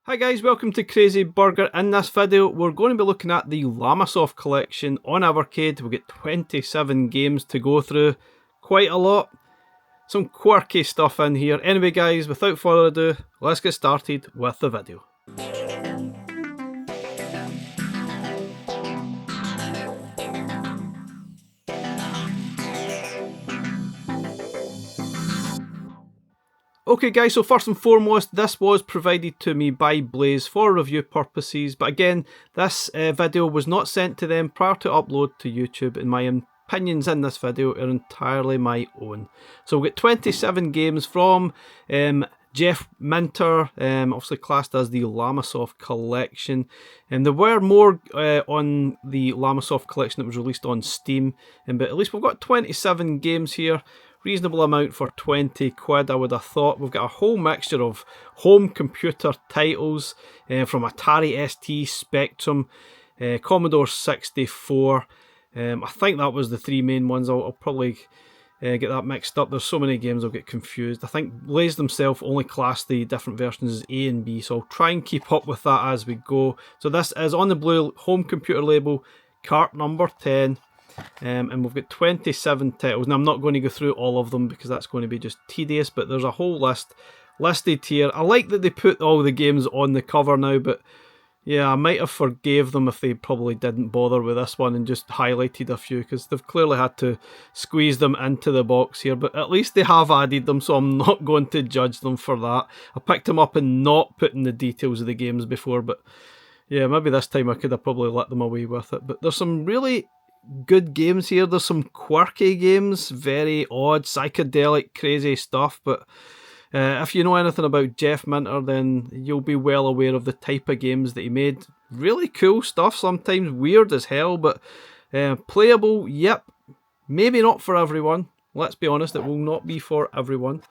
Hi guys, welcome to Crazy Burger. In this video we're going to be looking at the Llamasoft collection on Evercade. We'll get 27 games to go through, quite a lot, some quirky stuff in here. Anyway guys, without further ado, let's get started with the video. Okay guys, so first and foremost, this was provided to me by Blaze for review purposes, but again, this video was not sent to them prior to upload to YouTube, and my opinions in this video are entirely my own. So we'll get 27 games from Jeff Minter, obviously classed as the Llamasoft Collection, and there were more on the Llamasoft Collection that was released on Steam, but at least we've got 27 games here. Reasonable amount for 20 quid, I would have thought. We've got a whole mixture of home computer titles from Atari ST, Spectrum, Commodore 64. I think that was the three main ones. I'll probably get that mixed up. There's so many games I'll get confused. I think Blaze themselves only class the different versions as A and B, so I'll try and keep up with that as we go. So this is on the blue home computer label, cart number 10. And we've got 27 titles. Now I'm not going to go through all of them because that's going to be just tedious, but there's a whole list listed here. I like that they put all the games on the cover now, but yeah, I might have forgave them if they probably didn't bother with this one and just highlighted a few, because they've clearly had to squeeze them into the box here, but at least they have added them, so I'm not going to judge them for that. I picked them up and not putting the details of the games before, but yeah, maybe this time I could have probably let them away with it. But there's some really good games here. There's some quirky games, very odd, psychedelic, crazy stuff, but if you know anything about Jeff Minter, then you'll be well aware of the type of games that he made. Really cool stuff, sometimes weird as hell, but playable, yep. Maybe not for everyone. Let's be honest, it will not be for everyone.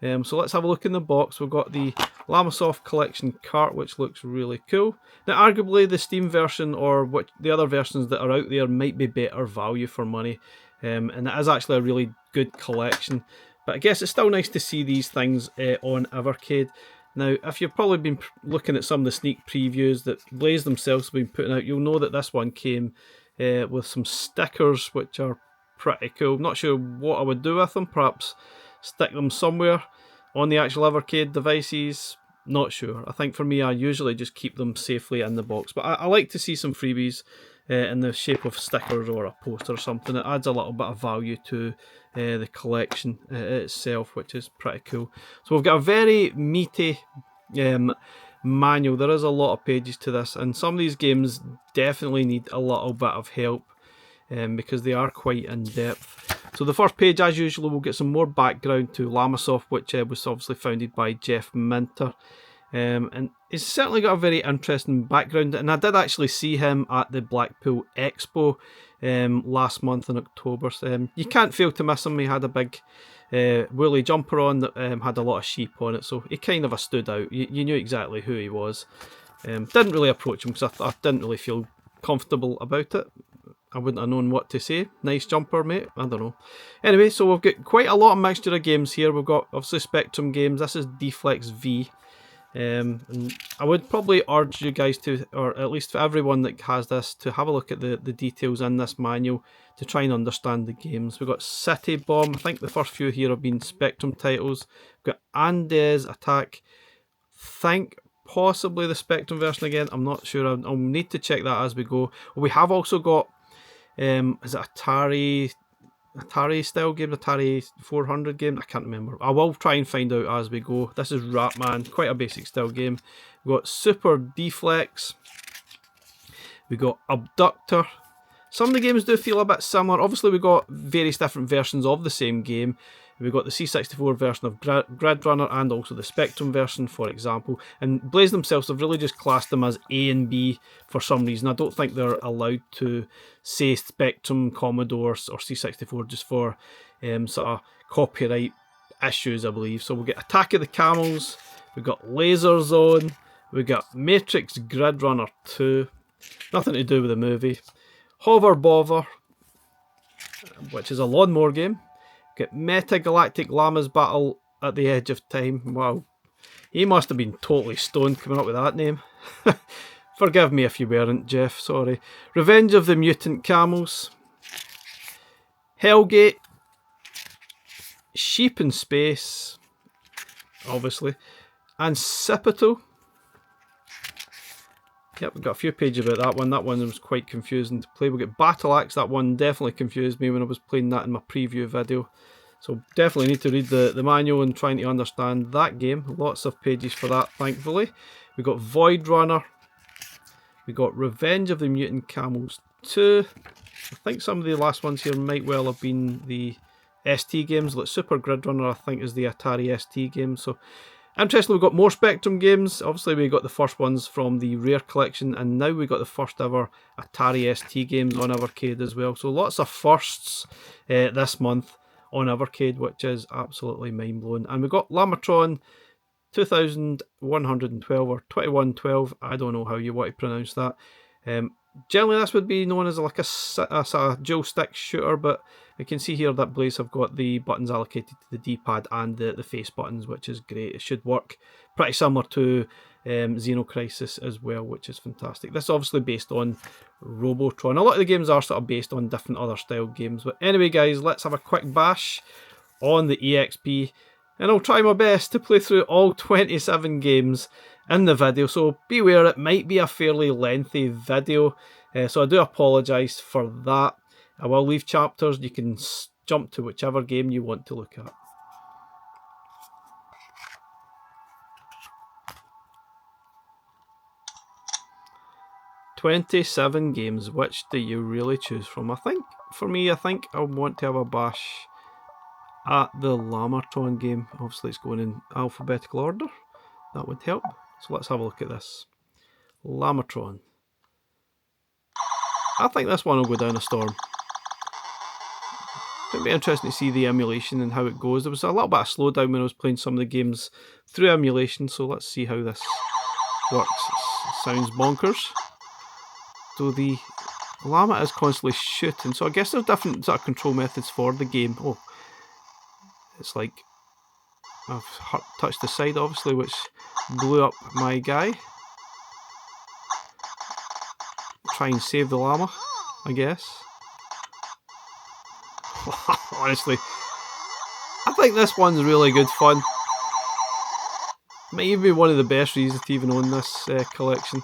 So let's have a look in the box. We've got the Llamasoft Collection cart, which looks really cool. Now, arguably the Steam version or the other versions that are out there might be better value for money, and it is actually a really good collection. But I guess it's still nice to see these things on Evercade. Now, if you've probably been looking at some of the sneak previews that Blaze themselves have been putting out, you'll know that this one came with some stickers, which are pretty cool. I'm not sure what I would do with them. Perhaps stick them somewhere on the actual Evercade devices. Not sure. I think for me, I usually just keep them safely in the box. But I like to see some freebies in the shape of stickers or a poster or something. It adds a little bit of value to the collection itself, which is pretty cool. So we've got a very meaty manual. There is a lot of pages to this, and some of these games definitely need a little bit of help because they are quite in-depth. So the first page, as usual, we'll get some more background to Llamasoft, which was obviously founded by Jeff Minter. And he's certainly got a very interesting background, and I did actually see him at the Blackpool Expo last month in October. You can't fail to miss him. He had a big woolly jumper on that had a lot of sheep on it, so he kind of stood out. You knew exactly who he was. Didn't really approach him because I didn't really feel comfortable about it. I wouldn't have known what to say. Nice jumper, mate. I don't know. Anyway, so we've got quite a lot of mixture of games here. We've got obviously Spectrum games. This is Deflex V. And I would probably urge you guys to, or at least for everyone that has this, to have a look at the details in this manual to try and understand the games. We've got City Bomb. I think the first few here have been Spectrum titles. We've got Andes Attack. Think possibly the Spectrum version again. I'm not sure. I'll need to check that as we go. We have also got is it Atari style game, Atari 400 game? I can't remember. I will try and find out as we go. This is Ratman, quite a basic style game. We've got Superdeflex. We've got Abductor. Some of the games do feel a bit similar. Obviously we've got various different versions of the same game. We've got the C64 version of Gridrunner and also the Spectrum version, for example. And Blaze themselves have really just classed them as A and B for some reason. I don't think they're allowed to say Spectrum, Commodore or C64 just for sort of copyright issues, I believe. So we'll get Attack of the Camels, we've got Laser Zone, we've got Matrix Gridrunner 2, nothing to do with the movie. Hover Bovver, which is a lawnmower game. Get Metagalactic Llamas Battle at the Edge of Time. Wow. He must have been totally stoned coming up with that name. Forgive me if you weren't, Jeff, sorry. Revenge of the Mutant Camels. Hellgate. Sheep in Space, obviously. Ancipital. Yep, we've got a few pages about that one. That one was quite confusing to play. We've got Batalyx. That one definitely confused me when I was playing that in my preview video. So definitely need to read the manual and trying to understand that game. Lots of pages for that, thankfully. We've got Voidrunner. We've got Revenge of the Mutant Camels 2. I think some of the last ones here might well have been the ST games. Like Super Gridrunner, I think, is the Atari ST game. So interestingly, we've got more Spectrum games. Obviously, we got the first ones from the Rare collection, and now we got the first ever Atari ST games on Evercade as well. So lots of firsts this month on Evercade, which is absolutely mind-blowing. And we've got Llamatron 2112 or 2112. I don't know how you want to pronounce that. Generally, this would be known as like a dual stick shooter, but you can see here that Blaze have got the buttons allocated to the D-pad and the face buttons, which is great. It should work pretty similar to Xenocrisis as well, which is fantastic. This is obviously based on Robotron. A lot of the games are sort of based on different other style games. But anyway, guys, let's have a quick bash on the EXP. And I'll try my best to play through all 27 games in the video. So beware, it might be a fairly lengthy video. So I do apologise for that. I will leave chapters. You can jump to whichever game you want to look at. "27 games. Which do you really choose from?" I think, for me, I want to have a bash at the Llamatron game. Obviously, it's going in alphabetical order. That would help. So let's have a look at this. Llamatron. I think this one will go down a storm. It'll be interesting to see the emulation and how it goes. There was a little bit of slowdown when I was playing some of the games through emulation, so let's see how this works. It sounds bonkers. So the llama is constantly shooting, so I guess there's different sort of control methods for the game. Oh, it's like I've touched the side, obviously, which blew up my guy. Try and save the llama, I guess. Honestly, I think this one's really good fun. Might even be one of the best reasons to even own this collection.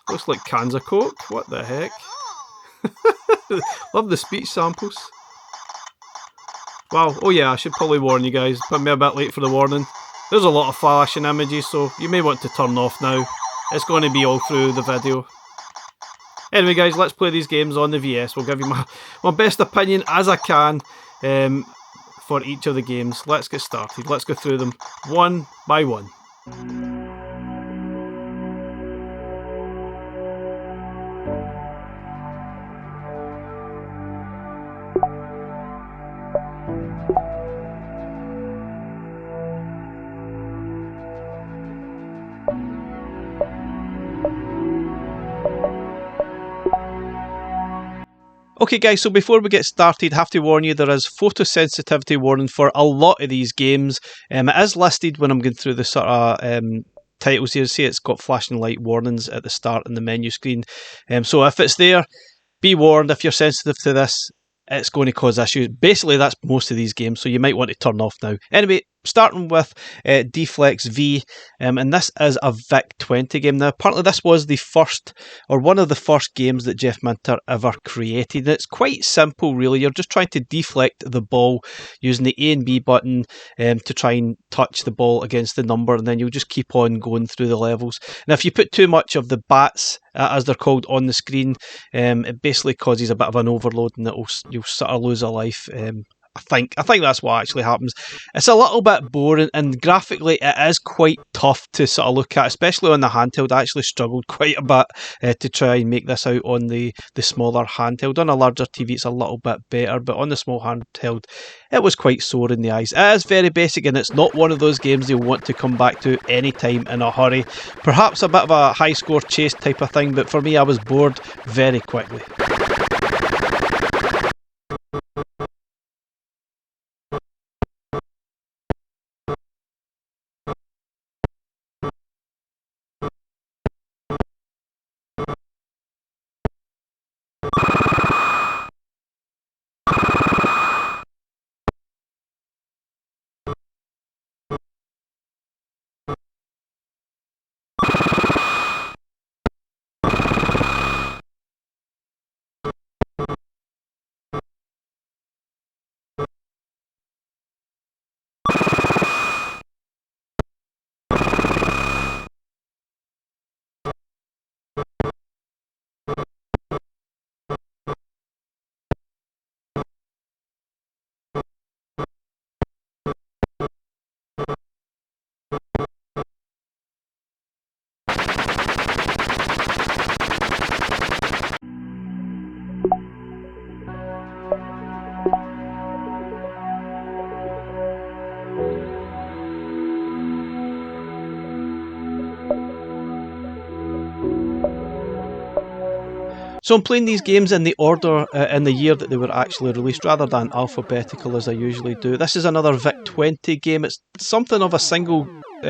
Looks like cans of Coke. What the heck? Love the speech samples. Wow. Oh yeah, I should probably warn you guys. But I'm a bit late for the warning. There's a lot of flashing images, so you may want to turn off now. It's going to be all through the video. Anyway, guys, let's play these games on the VS. We'll give you my best opinion as I can for each of the games. Let's get started. Let's go through them one by one. Okay guys, so before we get started, I have to warn you there is photosensitivity warning for a lot of these games. It is listed when I'm going through the sort of titles here. See, it's got flashing light warnings at the start in the menu screen. So if it's there, be warned, if you're sensitive to this, it's going to cause issues. Basically, that's most of these games, so you might want to turn off now. Anyway, starting with Deflex V, and this is a VIC-20 game. Now, apparently this was the first, or one of the first games that Jeff Minter ever created. And it's quite simple, really. You're just trying to deflect the ball using the A and B button to try and touch the ball against the number, and then you'll just keep on going through the levels. Now, if you put too much of the bats, as they're called, on the screen, it basically causes a bit of an overload, and you'll sort of lose a life. I think that's what actually happens. It's a little bit boring, and graphically it is quite tough to sort of look at, especially on the handheld. I actually struggled quite a bit to try and make this out on the smaller handheld. On a larger TV it's a little bit better, but on the small handheld it was quite sore in the eyes. It is very basic, and it's not one of those games you'll want to come back to any time in a hurry. Perhaps a bit of a high score chase type of thing, but for me I was bored very quickly. So I'm playing these games in the order in the year that they were actually released, rather than alphabetical as I usually do. This is another VIC-20 game. It's something of a single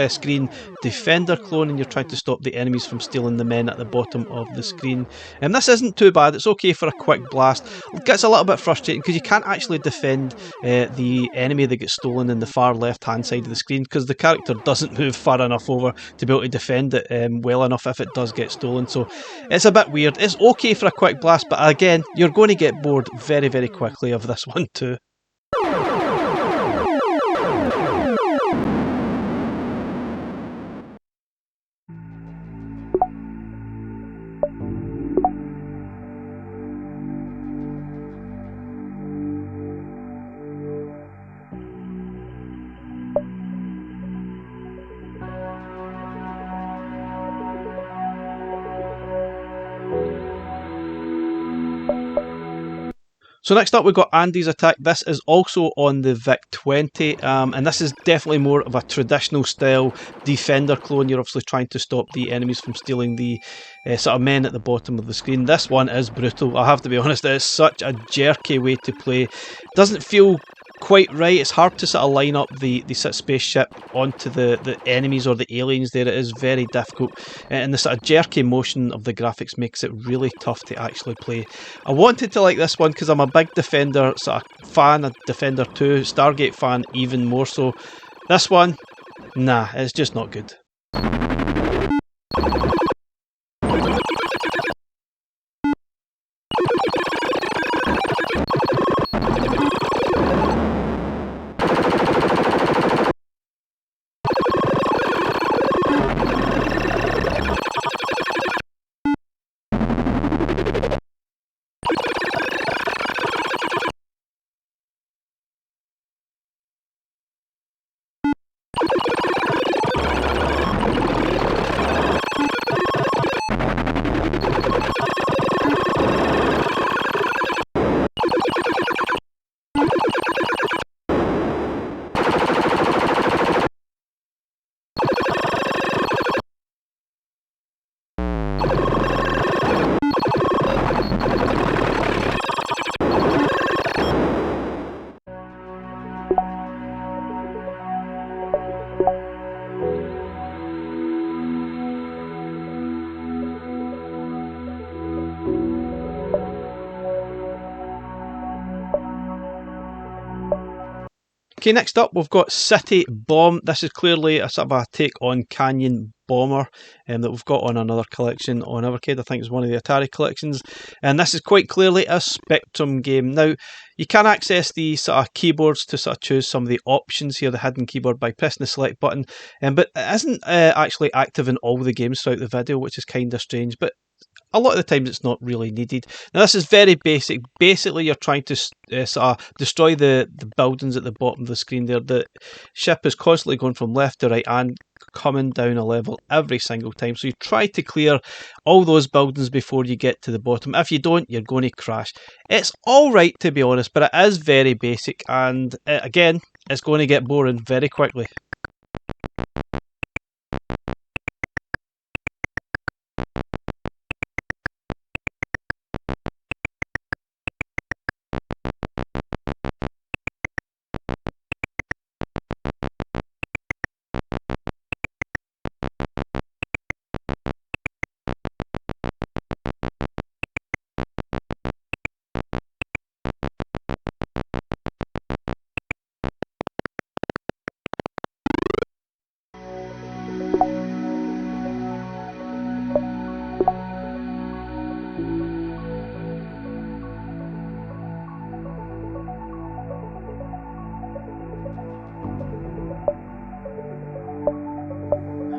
screen defender clone, and you're trying to stop the enemies from stealing the men at the bottom of the screen. And this isn't too bad. It's okay for a quick blast. It gets a little bit frustrating because you can't actually defend the enemy that gets stolen in the far left hand side of the screen, because the character doesn't move far enough over to be able to defend it well enough if it does get stolen. So it's a bit weird. It's okay for a quick blast, but again, you're going to get bored very, very quickly of this one too. So next up we've got Andy's Attack. This is also on the VIC-20, and this is definitely more of a traditional style defender clone. You're obviously trying to stop the enemies from stealing the sort of men at the bottom of the screen. This one is brutal, I have to be honest. It is such a jerky way to play. Doesn't feel quite right. It's hard to sort of line up the sort of spaceship onto the enemies or the aliens there. It is very difficult, and the sort of jerky motion of the graphics makes it really tough to actually play. I wanted to like this one because I'm a big Defender sort of fan, a Defender 2, Stargate fan even more so. This one, nah, it's just not good. Okay, next up we've got City Bomb. This is clearly a sort of a take on Canyon Bomber that we've got on another collection on Evercade. I think it's one of the Atari collections, and this is quite clearly a Spectrum game. Now, you can access the sort of keyboards to sort of choose some of the options here, the hidden keyboard, by pressing the select button, but it isn't actually active in all the games throughout the video, which is kind of strange, but a lot of the times it's not really needed. Now this is very basic. Basically you're trying to sort of destroy the buildings at the bottom of the screen there. The ship is constantly going from left to right and coming down a level every single time. So you try to clear all those buildings before you get to the bottom. If you don't, you're going to crash. It's alright to be honest, but it is very basic, and again, it's going to get boring very quickly.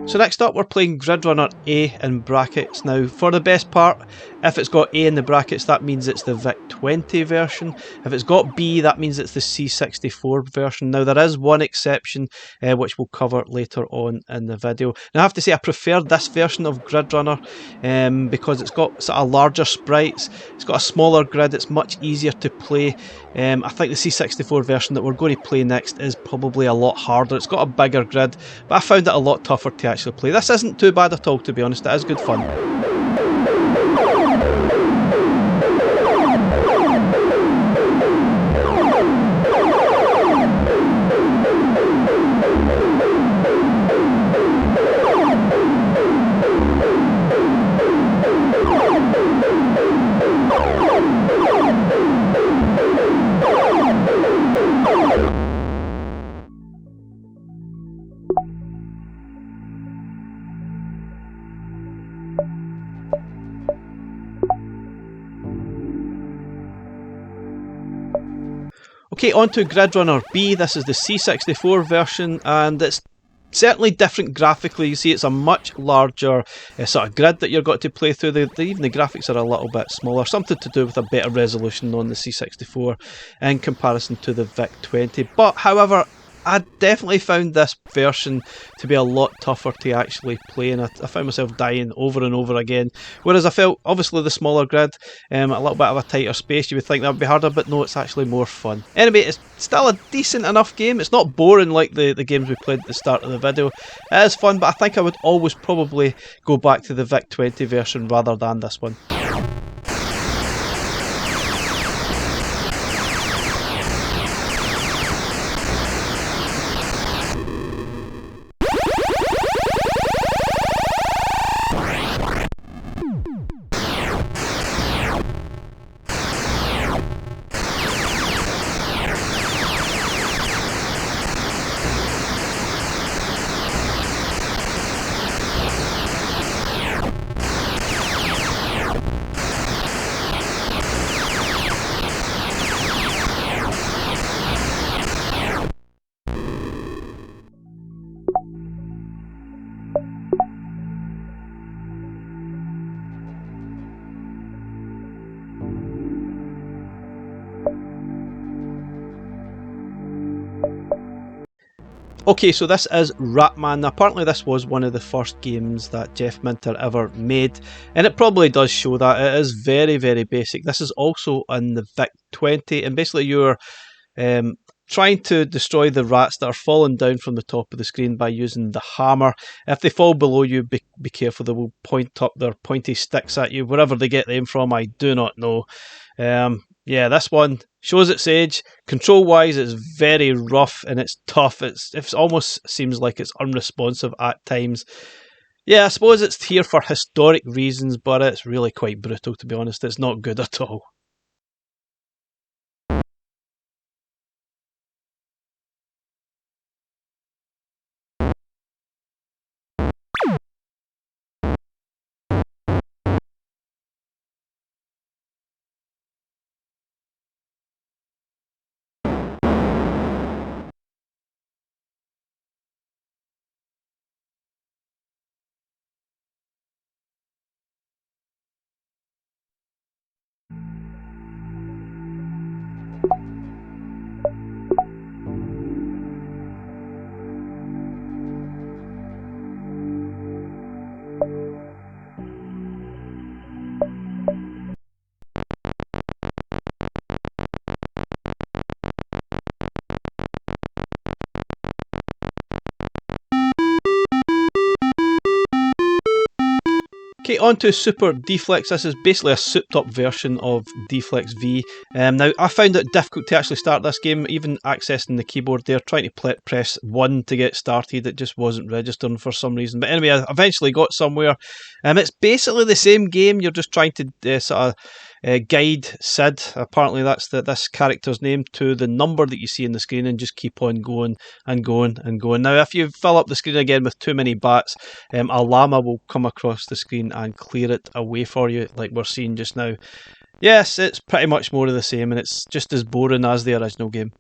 So next up we're playing Gridrunner A in brackets. Now for the best part, if it's got A in the brackets that means it's the VIC-20 version. If it's got B that means it's the C64 version. Now there is one exception which we'll cover later on in the video. Now I have to say I prefer this version of Gridrunner because it's got sort of larger sprites, it's got a smaller grid, it's much easier to play. I think the C64 version that we're going to play next is probably a lot harder. It's got a bigger grid, but I found it a lot tougher to actually play. This isn't too bad at all, to be honest. It is good fun. Okay, on to Gridrunner B. This is the C64 version, and it's certainly different graphically. You see it's a much larger sort of grid that you've got to play through. Even the graphics are a little bit smaller, something to do with a better resolution on the C64 in comparison to the VIC-20. But however, I definitely found this version to be a lot tougher to actually play, and I found myself dying over and over again. Whereas I felt, obviously, the smaller grid, a little bit of a tighter space, you would think that would be harder, but no, it's actually more fun. Anyway, it's still a decent enough game. It's not boring like the games we played at the start of the video. It is fun, but I think I would always probably go back to the VIC-20 version rather than this one. Okay, so this is Ratman. Apparently this was one of the first games that Jeff Minter ever made, and it probably does show that. It is very, very basic. This is also in the VIC-20, and basically you're trying to destroy the rats that are falling down from the top of the screen by using the hammer. If they fall below you, be careful, they will point up their pointy sticks at you. Wherever they get them from, I do not know. Yeah, this one shows its age. Control-wise, it's very rough and it's tough. It almost seems like it's unresponsive at times. Yeah, I suppose it's here for historic reasons, but it's really quite brutal, to be honest. It's not good at all. Okay, on to Superdeflex. This is basically a souped up version of Deflex V. Now, I found it difficult to actually start this game, even accessing the keyboard there, trying to press 1 to get started. It just wasn't registering for some reason. But anyway, I eventually got somewhere. It's basically the same game. You're just trying to sort of guide Sid, apparently that's this character's name, to the number that you see on the screen, and just keep on going and going and going. Now, if you fill up the screen again with too many bats, a llama will come across the screen and clear it away for you, like we're seeing just now. Yes, it's pretty much more of the same, and it's just as boring as the original game.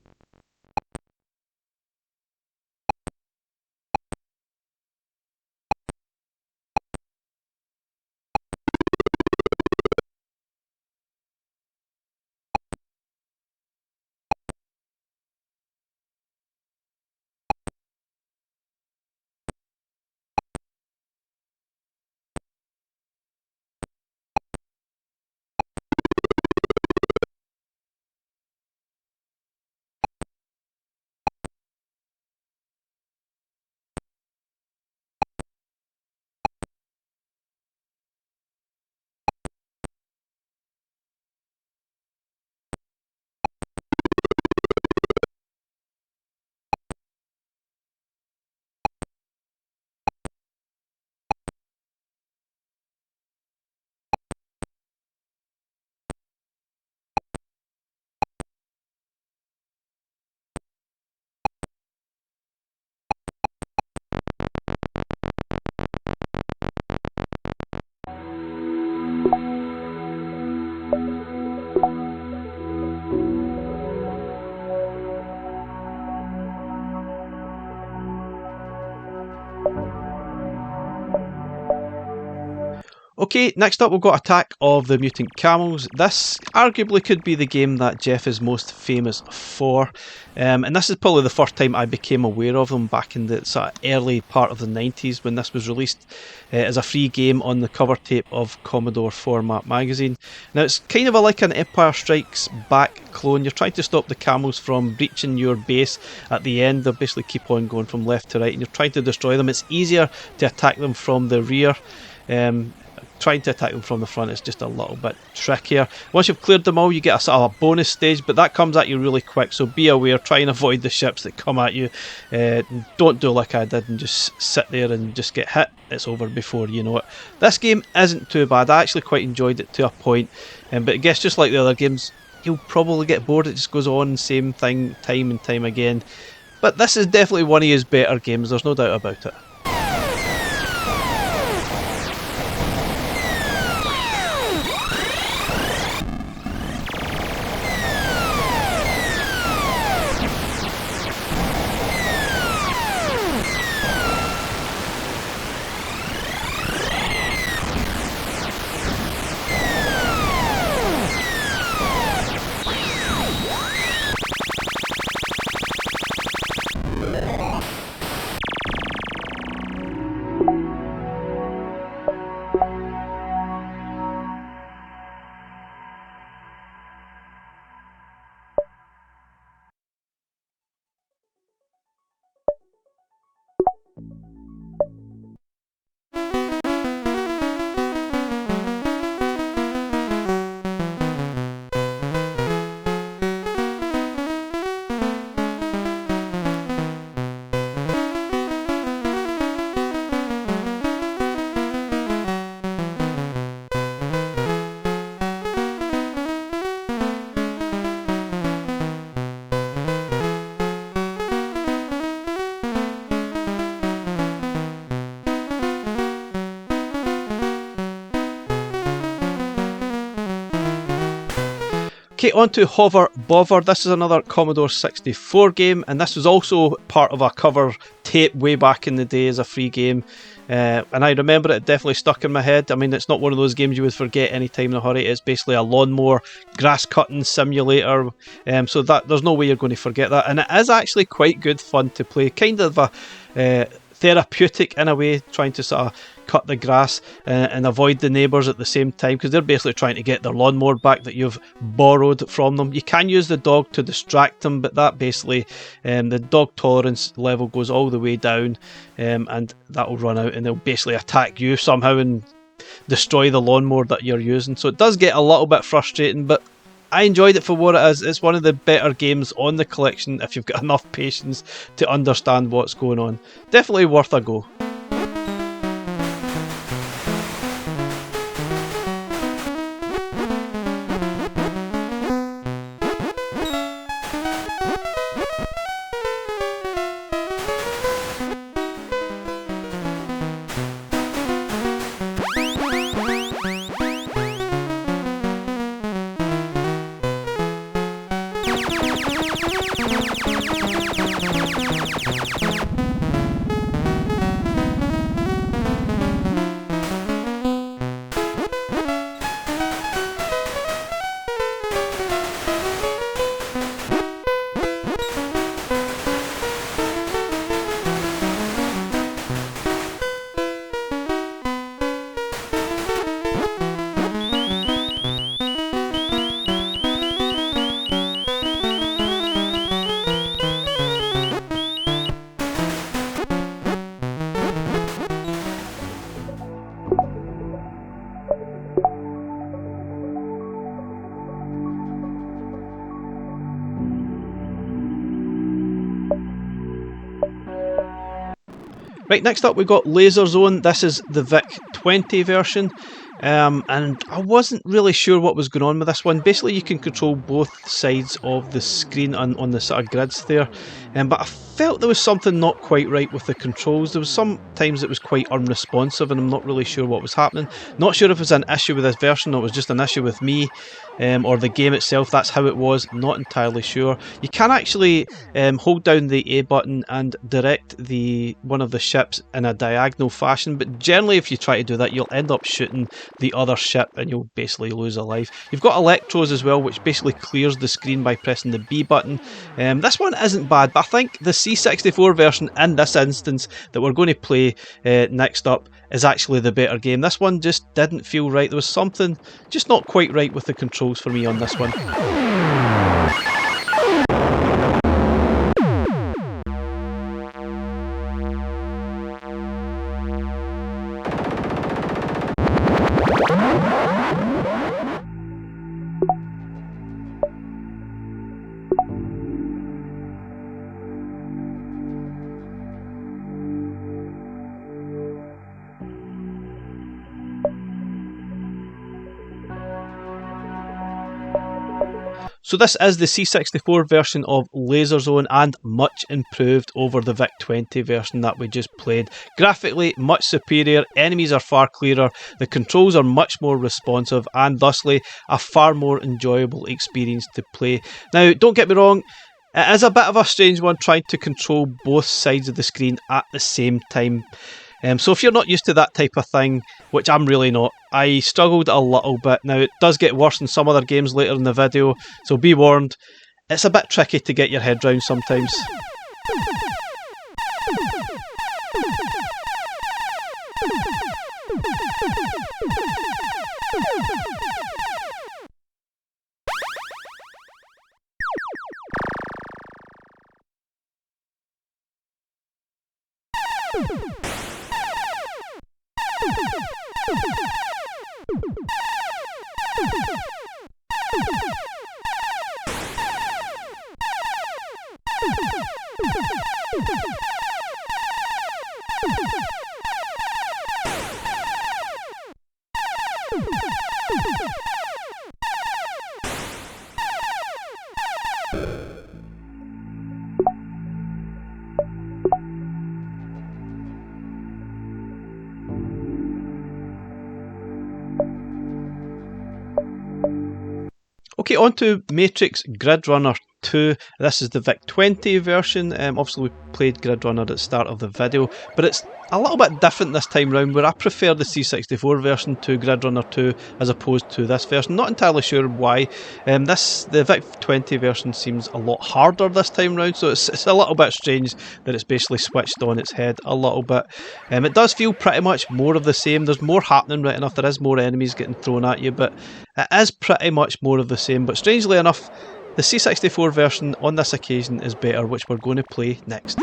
Okay, next up we've got Attack of the Mutant Camels. This arguably could be the game that Jeff is most famous for. And this is probably the first time I became aware of them back in the sort of early part of the 90s when this was released as a free game on the cover tape of Commodore Format magazine. Now it's kind of like an Empire Strikes Back clone. You're trying to stop the camels from breaching your base at the end. They basically keep on going from left to right and you're trying to destroy them. It's easier to attack them from the rear. Trying to attack them from the front is just a little bit trickier. Once you've cleared them all, you get a sort of a bonus stage, but that comes at you really quick, so be aware, try and avoid the ships that come at you. Don't do like I did and just sit there and just get hit. It's over before you know it. This game isn't too bad. I actually quite enjoyed it to a point, but I guess just like the other games, you'll probably get bored. It just goes on, same thing, time and time again. But this is definitely one of his better games, there's no doubt about it. Okay, on to Hover Bovver. This is another Commodore 64 game, and this was also part of a cover tape way back in the day as a free game. And I remember it definitely stuck in my head. I mean, it's not one of those games you would forget any time in a hurry. It's basically a lawnmower, grass cutting simulator. So that there's no way you're going to forget that. And it is actually quite good fun to play. Kind of a therapeutic in a way, trying to sort of cut the grass and avoid the neighbours at the same time, because they're basically trying to get their lawnmower back that you've borrowed from them. You can use the dog to distract them, but that basically the dog tolerance level goes all the way down, and that will run out and they'll basically attack you somehow and destroy the lawnmower that you're using. So it does get a little bit frustrating, but I enjoyed it for what it is. It's one of the better games on the collection if you've got enough patience to understand what's going on. Definitely worth a go. Right, next up we've got Laser Zone. This is the VIC-20 version. And I wasn't really sure what was going on with this one. Basically you can control both sides of the screen on the sort of grids there, but I felt there was something not quite right with the controls. There was sometimes it was quite unresponsive and I'm not really sure what was happening. Not sure if it was an issue with this version or it was just an issue with me, or the game itself, that's how it was, not entirely sure. You can actually hold down the A button and direct one of the ships in a diagonal fashion, but generally if you try to do that you'll end up shooting the other ship and you'll basically lose a life. You've got electros as well, which basically clears the screen by pressing the B button. This one isn't bad, but I think the C64 version in this instance that we're going to play next up is actually the better game. This one just didn't feel right. There was something just not quite right with the controls for me on this one. So this is the C64 version of Laser Zone and much improved over the VIC-20 version that we just played. Graphically much superior, enemies are far clearer, the controls are much more responsive and thusly a far more enjoyable experience to play. Now don't get me wrong, it is a bit of a strange one trying to control both sides of the screen at the same time. So if you're not used to that type of thing, which I'm really not, I struggled a little bit. Now it does get worse in some other games later in the video, so be warned, it's a bit tricky to get your head round sometimes. Okay, on to Matrix Gridrunner 2. This is the VIC-20 version. Obviously we played Gridrunner at the start of the video, but it's a little bit different this time round, where I prefer the C64 version to Gridrunner 2 as opposed to this version. Not entirely sure why. The VIC-20 version seems a lot harder this time round, so it's a little bit strange that it's basically switched on its head a little bit. It does feel pretty much more of the same. There's more happening, right enough. There is more enemies getting thrown at you, but it is pretty much more of the same. But strangely enough, the C64 version on this occasion is better, which we're going to play next.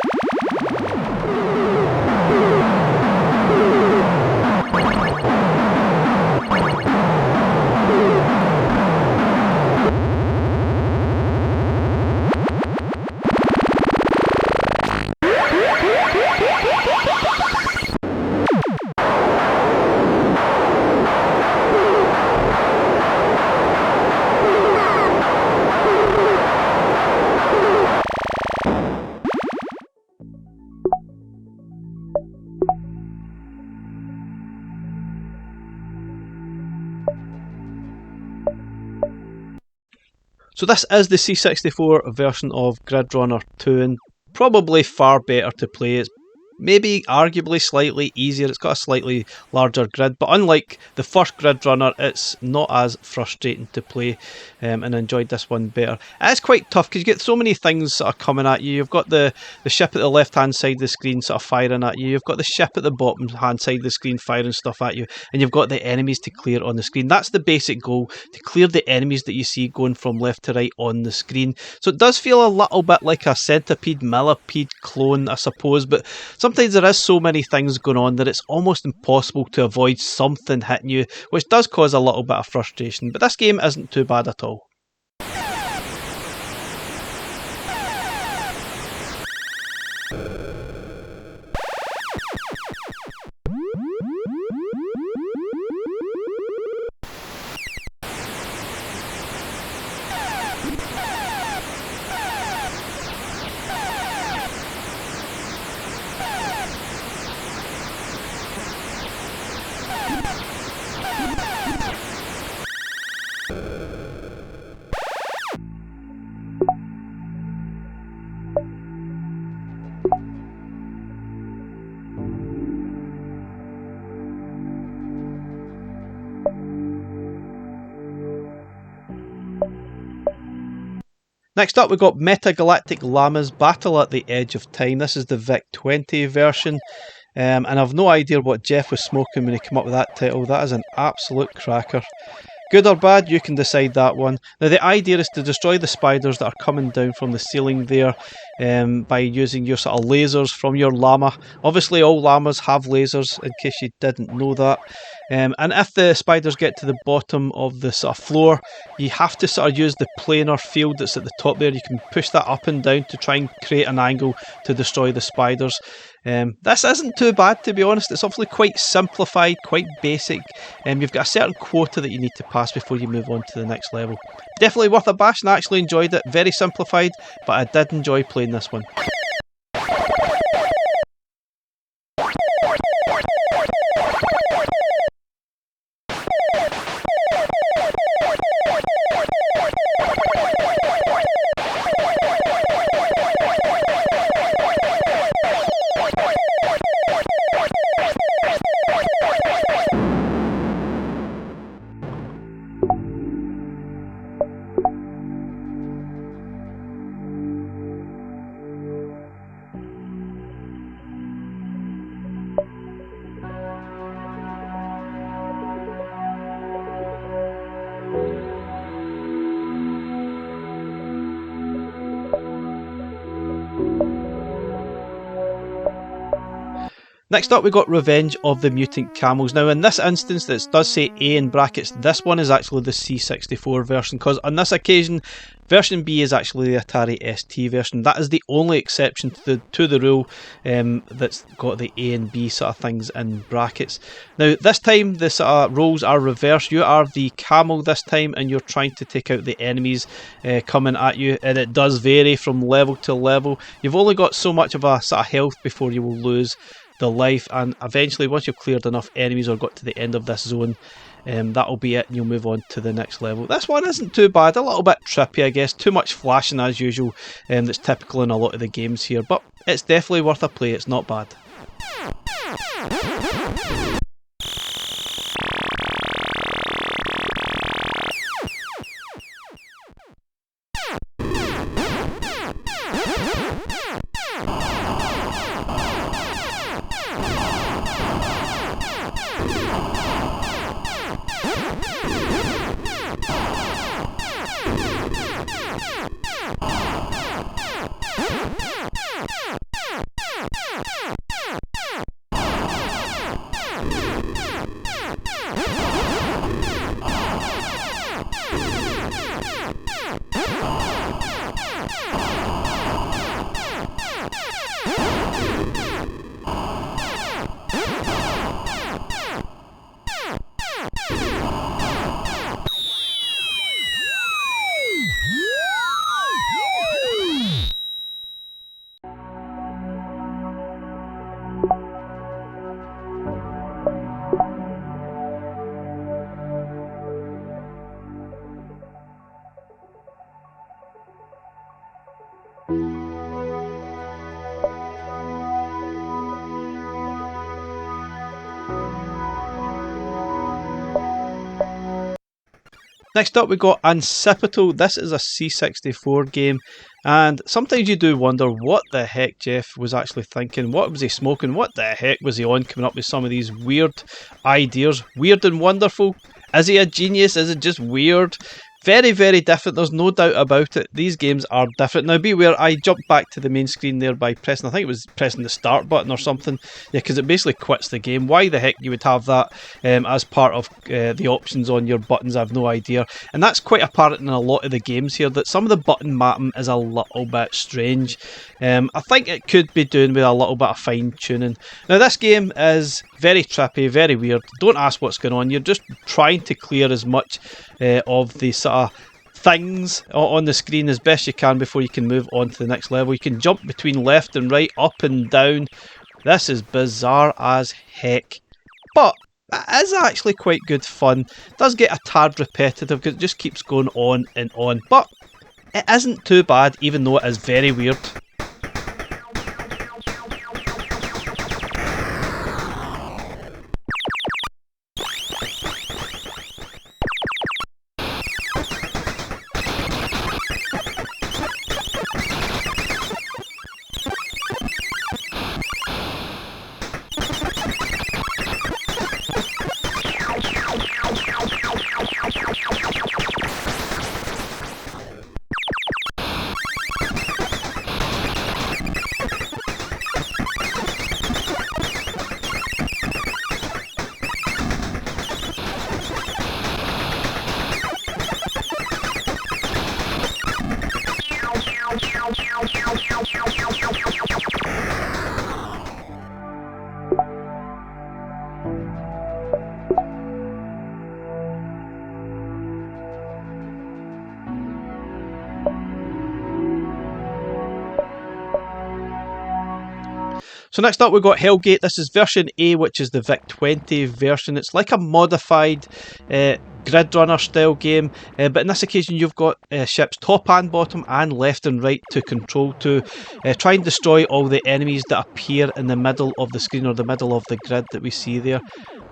So this is the C64 version of Gridrunner 2, and probably far better to play. It's maybe arguably slightly easier, it's got a slightly larger grid, but unlike the first Gridrunner, it's not as frustrating to play, and I enjoyed this one better. It's quite tough because you get so many things sort of coming at you. You've got the ship at the left hand side of the screen sort of firing at you, you've got the ship at the bottom hand side of the screen firing stuff at you, and you've got the enemies to clear on the screen. That's the basic goal, to clear the enemies that you see going from left to right on the screen. So it does feel a little bit like a centipede millipede clone, I suppose, but sometimes there is so many things going on that it's almost impossible to avoid something hitting you, which does cause a little bit of frustration, but this game isn't too bad at all. Next up, we've got Metagalactic Llamas Battle at the Edge of Time. This is the VIC 20 version. And I've no idea what Jeff was smoking when he came up with that title. That is an absolute cracker. Good or bad, you can decide that one. Now, the idea is to destroy the spiders that are coming down from the ceiling there by using your sort of lasers from your llama. Obviously, all llamas have lasers, in case you didn't know that. And if the spiders get to the bottom of the sort of floor, you have to sort of use the planar field that's at the top there. You can push that up and down to try and create an angle to destroy the spiders. This isn't too bad, to be honest. It's obviously quite simplified, quite basic. You've got a certain quota that you need to pass before you move on to the next level. Definitely worth a bash, and I actually enjoyed it. Very simplified, but I did enjoy playing this one. Next up, we got Revenge of the Mutant Camels. Now, in this instance, it does say A in brackets. This one is actually the C64 version, because on this occasion, version B is actually the Atari ST version. That is the only exception to the rule that's got the A and B sort of things in brackets. Now, this time, the sort of roles are reversed. You are the camel this time, and you're trying to take out the enemies coming at you, and it does vary from level to level. You've only got so much of a sort of health before you will lose the life, and eventually once you've cleared enough enemies or got to the end of this zone, that'll be it and you'll move on to the next level. This one isn't too bad, a little bit trippy I guess, too much flashing as usual, that's typical in a lot of the games here, but it's definitely worth a play, it's not bad. Next up we got Ancipital. This is a C64 game, and sometimes you do wonder what the heck Jeff was actually thinking. What was he smoking? What the heck was he on, coming up with some of these weird ideas? Weird and wonderful? Is he a genius? Is it just weird? Very, very different, there's no doubt about it. These games are different. Now beware, I jumped back to the main screen there by pressing, I think it was pressing the start button or something. Yeah, because it basically quits the game. Why the heck you would have that as part of the options on your buttons, I have no idea. And that's quite apparent in a lot of the games here, that some of the button mapping is a little bit strange. I think it could be doing with a little bit of fine tuning. Now this game is very trippy, very weird. Don't ask what's going on, you're just trying to clear as much of the sort of things on the screen as best you can before you can move on to the next level. You can jump between left and right, up and down. This is bizarre as heck, but it is actually quite good fun. It does get a tad repetitive because it just keeps going on and on, but it isn't too bad even though it is very weird. So next up we've got Hellgate. This is version A, which is the VIC-20 version. It's like a modified Gridrunner style game, but in this occasion you've got ships top and bottom and left and right to control to try and destroy all the enemies that appear in the middle of the screen or the middle of the grid that we see there.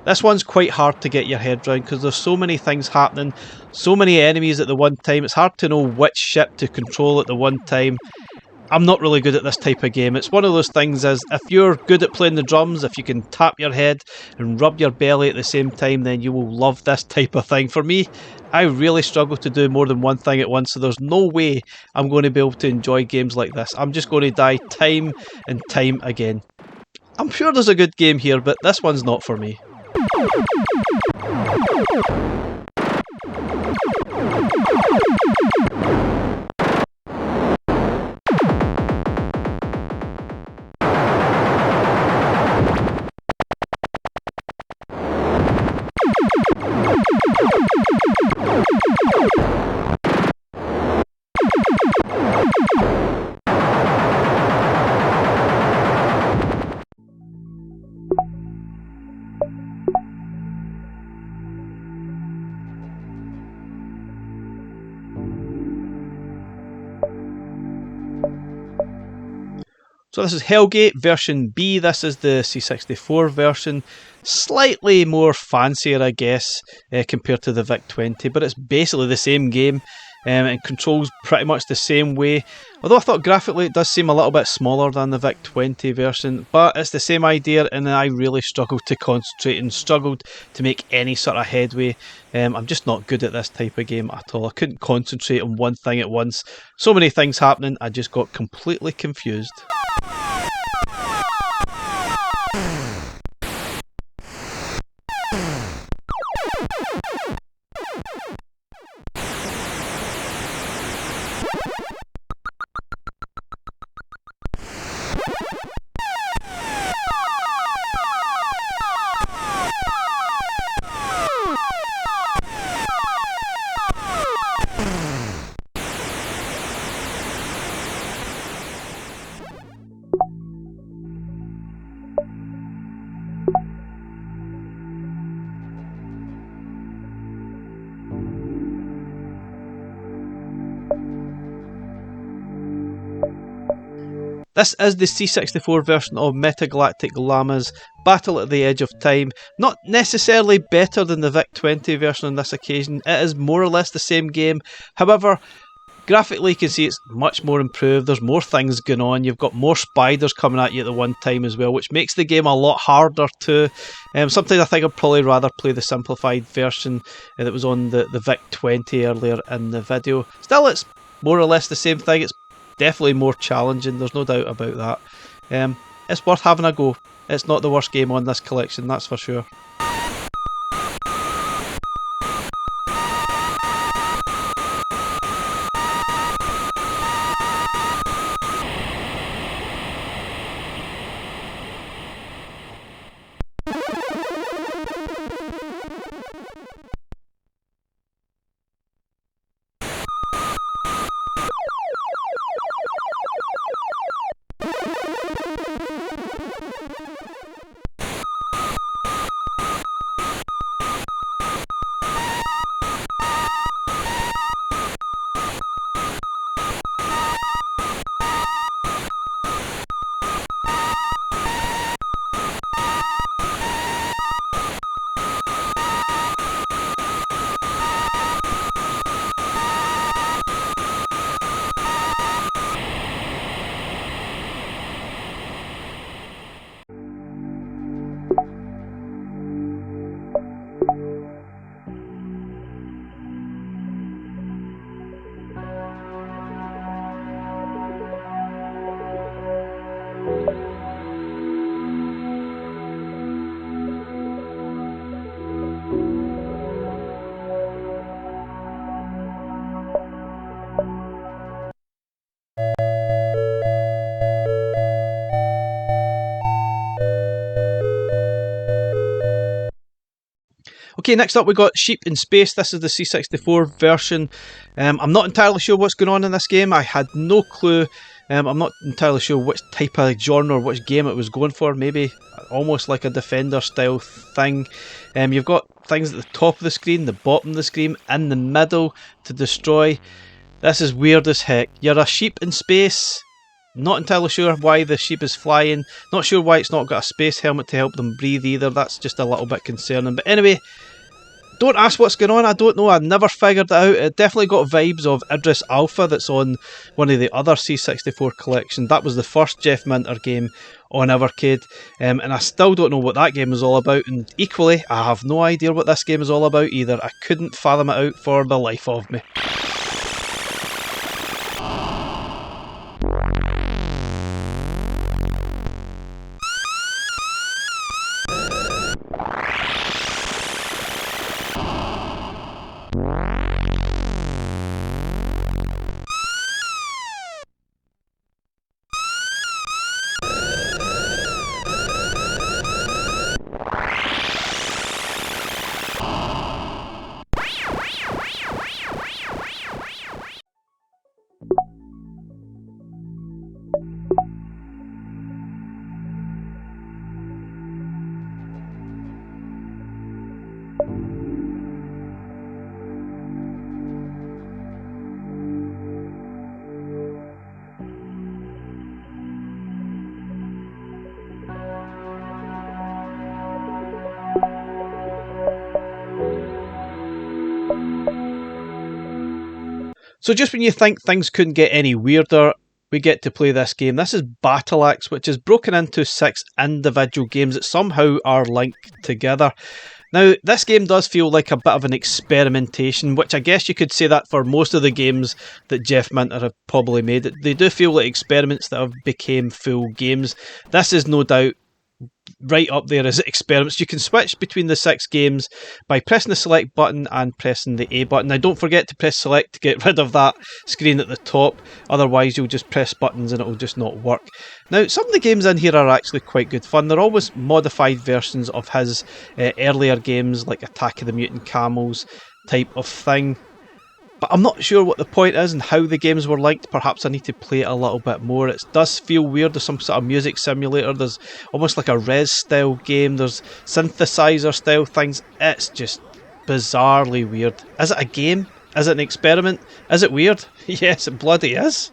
This one's quite hard to get your head around because there's so many things happening, so many enemies at the one time. It's hard to know which ship to control at the one time. I'm not really good at this type of game. It's one of those things as if you're good at playing the drums, if you can tap your head and rub your belly at the same time, then you will love this type of thing. For me, I really struggle to do more than one thing at once, so there's no way I'm going to be able to enjoy games like this. I'm just going to die time and time again. I'm sure there's a good game here, but this one's not for me. So this is Hellgate version B. This is the C64 version. Slightly more fancier, I guess, compared to the VIC-20, but it's basically the same game and controls pretty much the same way. Although I thought graphically it does seem a little bit smaller than the VIC-20 version, but it's the same idea, and I really struggled to concentrate and struggled to make any sort of headway. I'm just not good at this type of game at all. I couldn't concentrate on one thing at once. So many things happening, I just got completely confused. This is the C64 version of Metagalactic Llamas, Battle at the Edge of Time. Not necessarily better than the VIC-20 version on this occasion, it is more or less the same game. However, graphically you can see it's much more improved, there's more things going on, you've got more spiders coming at you at the one time as well, which makes the game a lot harder too. Sometimes I think I'd probably rather play the simplified version that was on the VIC-20 earlier in the video. Still, it's more or less the same thing. It's definitely more challenging, there's no doubt about that. It's worth having a go. It's not the worst game on this collection, that's for sure. Okay, next up we got Sheep in Space. This is the C64 version. I'm not entirely sure what's going on in this game. I had no clue I'm not entirely sure which type of genre or which game it was going for. Maybe almost like a Defender style thing. You've got things at the top of the screen, the bottom of the screen, in the middle to destroy. This is weird as heck. You're a sheep in space. Not entirely sure why the sheep is flying. Not sure why it's not got a space helmet to help them breathe either. That's just a little bit concerning. But anyway, don't ask what's going on. I don't know. I never figured it out. It definitely got vibes of Idris Alpha that's on one of the other C64 collections. That was the first Jeff Minter game on Evercade. And I still don't know what that game is all about. And equally, I have no idea what this game is all about either. I couldn't fathom it out for the life of me. So just when you think things couldn't get any weirder, we get to play this game. This is Batalyx, which is broken into 6 individual games that somehow are linked together. Now, this game does feel like a bit of an experimentation, which I guess you could say that for most of the games that Jeff Minter have probably made. They do feel like experiments that have become full games. This is no doubt right up there as experiments. You can switch between the 6 games by pressing the select button and pressing the A button. Now don't forget to press select to get rid of that screen at the top, otherwise you'll just press buttons and it'll just not work. Now some of the games in here are actually quite good fun. They're always modified versions of his earlier games like Attack of the Mutant Camels type of thing. But I'm not sure what the point is and how the games were linked. Perhaps I need to play it a little bit more. It does feel weird. There's some sort of music simulator. There's almost like a Res style game. There's synthesizer style things. It's just bizarrely weird. Is it a game? Is it an experiment? Is it weird? Yes, it bloody is.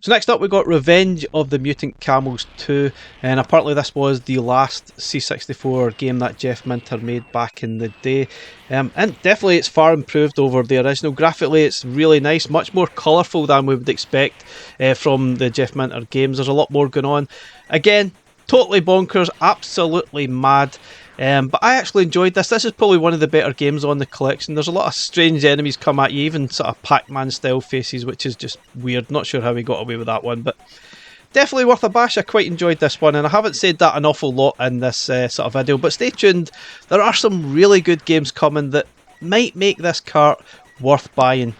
So next up we got Revenge of the Mutant Camels 2, and apparently this was the last C64 game that Jeff Minter made back in the day, and definitely it's far improved over the original. Graphically it's really nice, much more colourful than we would expect from the Jeff Minter games. There's a lot more going on. Again, totally bonkers, absolutely mad. But I actually enjoyed this. This is probably one of the better games on the collection. There's a lot of strange enemies come at you, even sort of Pac-Man style faces, which is just weird. Not sure how we got away with that one, but definitely worth a bash. I quite enjoyed this one, and I haven't said that an awful lot in this sort of video, but stay tuned. There are some really good games coming that might make this cart worth buying.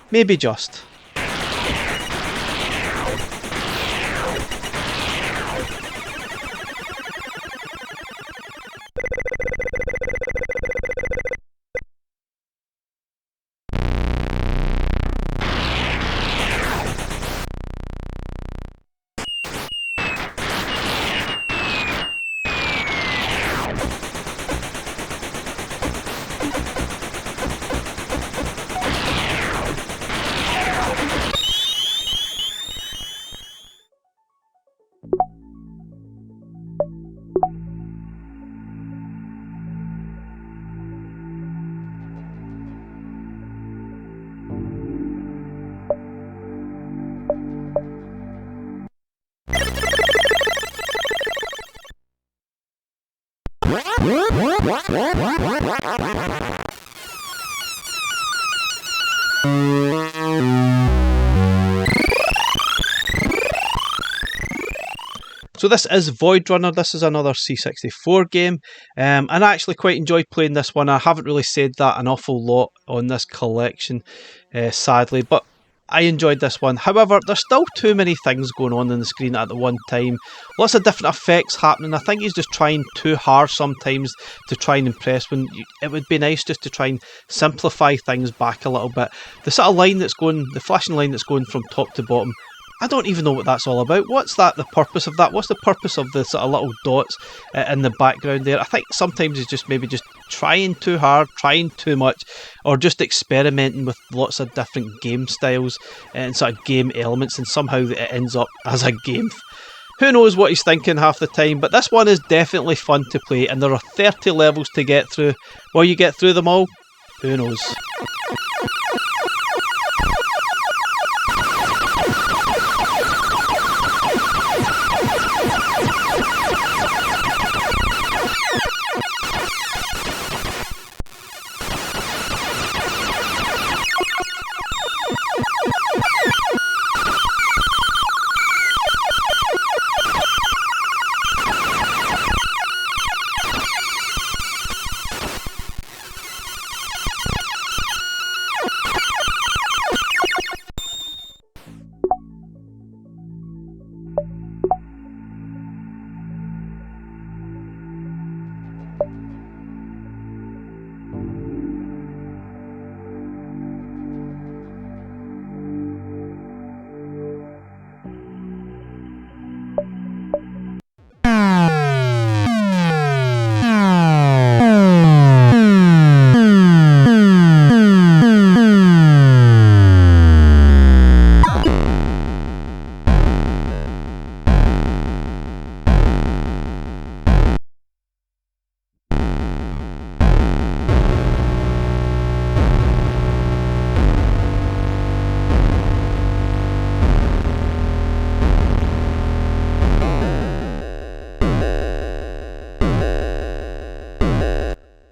Maybe just. So this is Voidrunner. This is another C64 game, and I actually quite enjoyed playing this one. I haven't really said that an awful lot on this collection, sadly, but I enjoyed this one. However, there's still too many things going on the screen at the one time. Lots of different effects happening. I think he's just trying too hard sometimes to try and impress, when it would be nice just to try and simplify things back a little bit. The sort of line that's going, the flashing line that's going from top to bottom, I don't even know what that's all about. What's that, the purpose of that? What's the purpose of the sort of little dots in the background there? I think sometimes it's just maybe just trying too hard, trying too much, or just experimenting with lots of different game styles and sort of game elements, and somehow it ends up as a game. Who knows what he's thinking half the time, but this one is definitely fun to play, and there are 30 levels to get through. Will you get through them all? Who knows?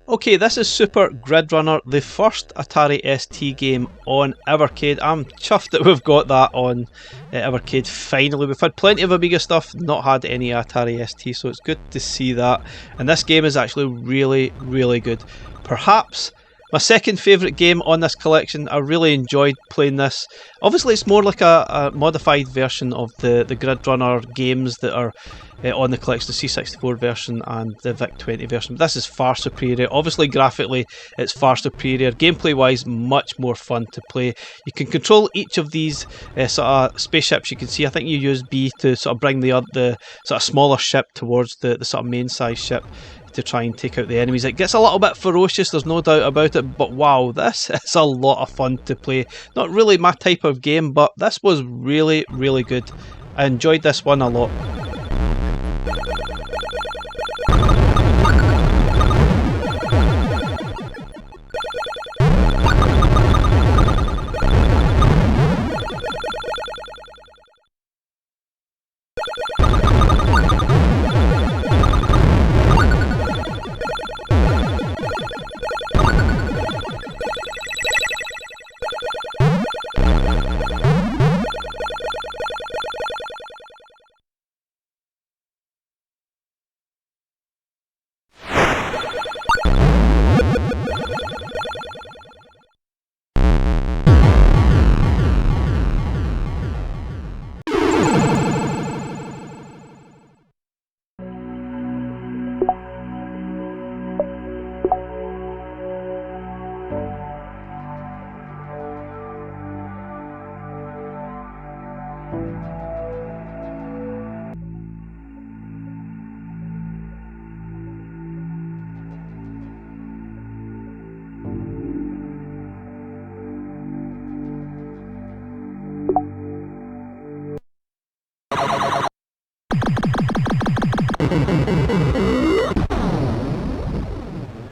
Okay, this is Super Gridrunner, the first Atari ST game on Evercade. I'm chuffed that we've got that on Evercade finally. We've had plenty of Amiga stuff, not had any Atari ST, so it's good to see that. And this game is actually really, really good. Perhaps my second favourite game on this collection. I really enjoyed playing this. Obviously it's more like a modified version of the Gridrunner games that are on the collection, the C64 version and the VIC-20 version. But this is far superior. Obviously graphically it's far superior. Gameplay wise, much more fun to play. You can control each of these sort of spaceships. You can see I think you use B to sort of bring the sort of smaller ship towards the sort of main size ship to try and take out the enemies. It gets a little bit ferocious, there's no doubt about it, but wow, this is a lot of fun to play. Not really my type of of game, but this was really, really good. I enjoyed this one a lot.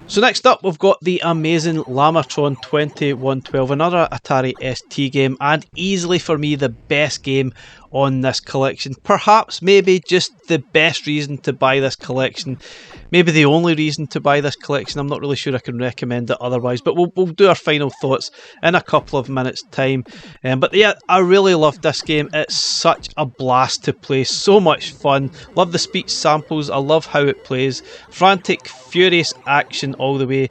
So next up we've got the amazing Llamatron 2112, another Atari ST game, and easily for me the best game on this collection. Perhaps, maybe just the best reason to buy this collection. Maybe the only reason to buy this collection. I'm not really sure I can recommend it otherwise, but we'll do our final thoughts in a couple of minutes time. But yeah, I really loved this game. It's such a blast to play, so much fun. Love the speech samples, I love how it plays. Frantic, furious action all the way.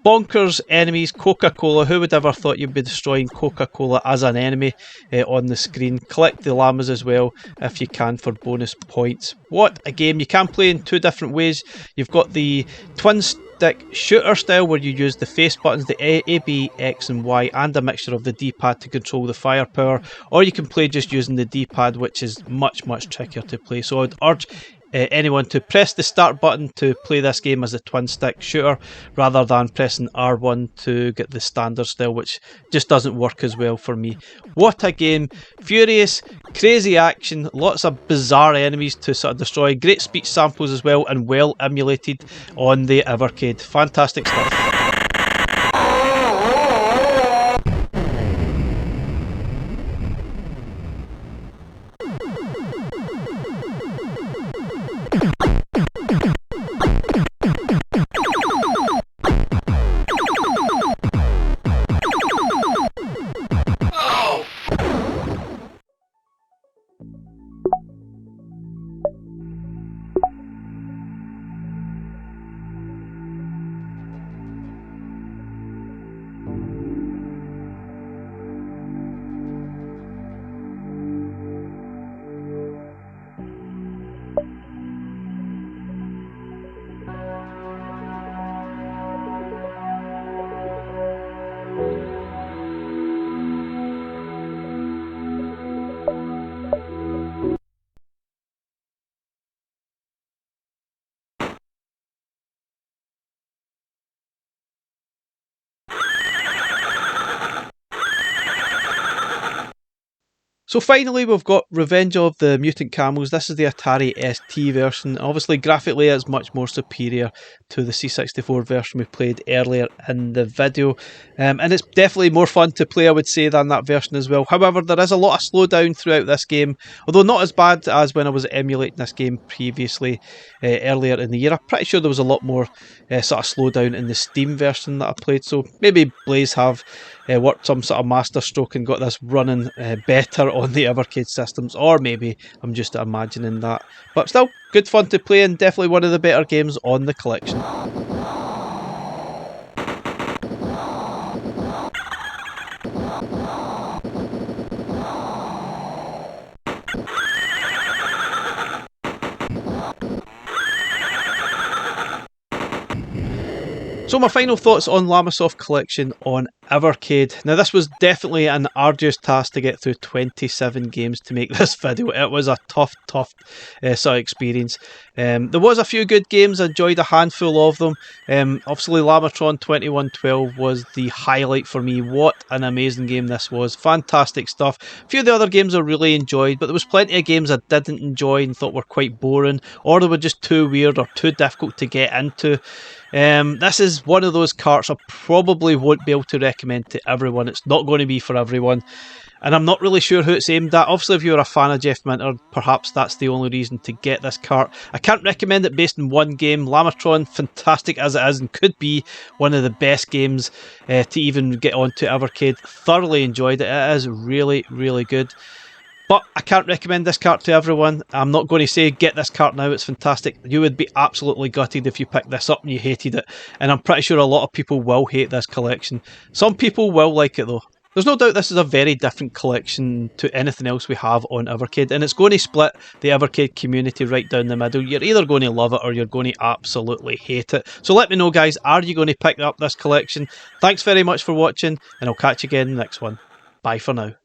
Bonkers enemies, Coca-Cola. Who would ever thought you'd be destroying Coca-Cola as an enemy on the screen? Collect the llamas as well if you can for bonus points. What a game. You can play in two different ways. You've got the twin stick shooter style where you use the face buttons, the A, B, X and Y, and a mixture of the D-pad to control the firepower, or you can play just using the D-pad, which is much trickier to play. So I'd urge anyone to press the start button to play this game as a twin stick shooter rather than pressing R1 to get the standard style, which just doesn't work as well for me. What a game. Furious, crazy action, lots of bizarre enemies to sort of destroy, great speech samples as well, and well emulated on the Evercade. Fantastic stuff. So finally we've got Revenge of the Mutant Camels. This is the Atari ST version. Obviously graphically it's much more superior to the C64 version we played earlier in the video. And it's definitely more fun to play, I would say, than that version as well. However, there is a lot of slowdown throughout this game, although not as bad as when I was emulating this game previously earlier in the year. I'm pretty sure there was a lot more sort of slowdown in the Steam version that I played, so maybe Blaze have worked some sort of master stroke and got this running better on the Evercade systems, or maybe I'm just imagining that. But still, good fun to play and definitely one of the better games on the collection. So my final thoughts on Llamasoft Collection on Evercade. Now, this was definitely an arduous task to get through 27 games to make this video. It was a tough sort of experience. There was a few good games. I enjoyed a handful of them. Obviously, Llamatron 2112 was the highlight for me. What an amazing game this was. Fantastic stuff. A few of the other games I really enjoyed, but there was plenty of games I didn't enjoy and thought were quite boring, or they were just too weird or too difficult to get into. This is one of those carts I probably won't be able to recommend to everyone. It's not going to be for everyone, and I'm not really sure who it's aimed at. Obviously, if you're a fan of Jeff Minter, perhaps that's the only reason to get this cart. I can't recommend it based on one game. Llamatron, fantastic as it is, and could be one of the best games to even get onto Evercade. Thoroughly enjoyed it. It is really, really good. But I can't recommend this cart to everyone. I'm not going to say get this cart now, it's fantastic. You would be absolutely gutted if you picked this up and you hated it. And I'm pretty sure a lot of people will hate this collection. Some people will like it though. There's no doubt this is a very different collection to anything else we have on Evercade, and it's going to split the Evercade community right down the middle. You're either going to love it or you're going to absolutely hate it. So let me know, guys, are you going to pick up this collection? Thanks very much for watching, and I'll catch you again in the next one. Bye for now.